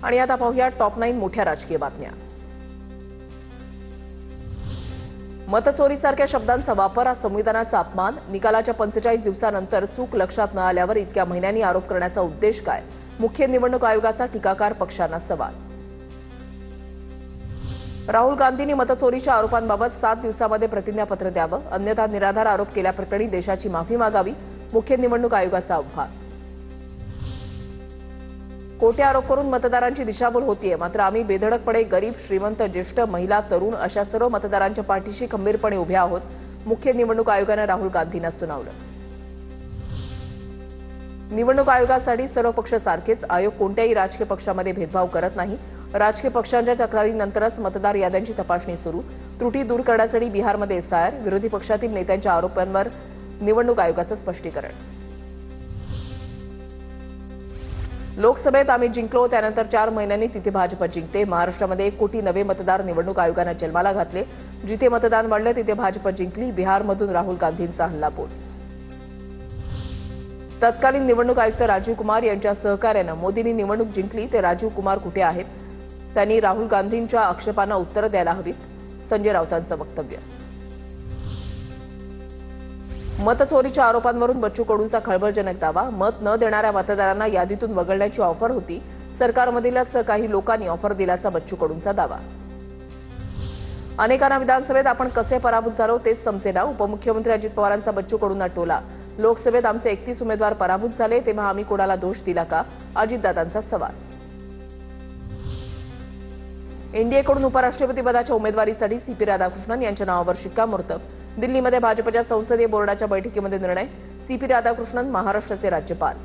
आणि आता पाहूया टॉप 9 मोठ्या राजकीय बातम्या। मतचोरीसारख्या शब्दांचा वापर हा संविधानाचा अपमान, निकालाच्या 45 दिवसानंतर चूक लक्षात न आल्यावर इतक्या महिन्यांनी आरोप करण्याचा उद्देश काय? मुख्य निवडणूक आयोगाचा टीकाकार पक्षांना सवाल। राहुल गांधींनी मतचोरीच्या आरोपांबाबत 7 दिवसांमध्ये प्रतिज्ञापत्र द्यावं, अन्यथा निराधार आरोप केल्याप्रकरणी देशाची माफी मागावी, मुख्य निवडणूक आयोगाचा आव्हान। खोटे आरोप करून मतदारांची दिशाभूल होतीये, मात्र आम्ही बेधडकपणे गरीब, श्रीमंत, ज्येष्ठ, महिला, तरुण अशा सर्व मतदारांच्या पाठीशी खंबीरपणे उभे आहोत, मुख्य निवडणूक आयोगानं राहुल गांधींना सुनावलं। निवडणूक आयोगासाठी सर्व पक्ष सारखेच, आयोग कोणत्याही राजकीय पक्षामध्ये भेदभाव करत नाही। राजकीय पक्षांच्या तक्रारीनंतरच मतदार याद्यांची तपासणी सुरू, त्रुटी दूर करण्यासाठी बिहारमध्ये एसआयआर, विरोधी पक्षातील नेत्यांच्या आरोपांवर निवडणूक आयोगाचं स्पष्टीकरण। लोकसभेत आम्ही जिंकलो, त्यानंतर 4 महिन्यांनी तिथे भाजप जिंकते। महाराष्ट्रामध्ये 1 कोटी नवे मतदार निवडणूक आयोगानं जन्माला घातले, जिथे मतदान वाढलं तिथे भाजप जिंकली। बिहारमधून राहुल गांधींचा हल्लाबोल। तत्कालीन निवडणूक आयुक्त राजीव कुमार यांच्या सहकार्यानं मोदींनी निवडणूक जिंकली, ते राजीव कुमार कुठे आहेत? त्यांनी राहुल गांधींच्या आक्षेपांना उत्तर द्यायला हवीत, संजय राऊतांचं वक्तव्य। मतचोरीच्या आरोपांवरून बच्चू कडूंचा खळबळजनक दावा, मत न देणाऱ्या मतदारांना यादीतून वगळण्याची ऑफर होती, सरकारमधीलच काही लोकांनी ऑफर दिल्याचा बच्चू कडूंचा दावा। अनेकांना विधानसभेत आपण कसे पराभूत झालो तेच समजेना, उपमुख्यमंत्री अजित पवारांचा बच्चू कडूंना टोला। लोकसभेत आमचे 31 उमेदवार पराभूत झाले, तेव्हा आम्ही कोणाला दोष दिला का? अजितदादांचा सवाल। एनडीएकडून उपराष्ट्रपतीपदाच्या उमेदवारीसाठी सीपी राधाकृष्णन यांच्या नावावर शिक्कामोर्तब। दिल्लीमध्ये भाजपच्या संसदीय बोर्डाच्या बैठकीमध्ये निर्णय, सीपी राधाकृष्णन महाराष्ट्राचे राज्यपाल।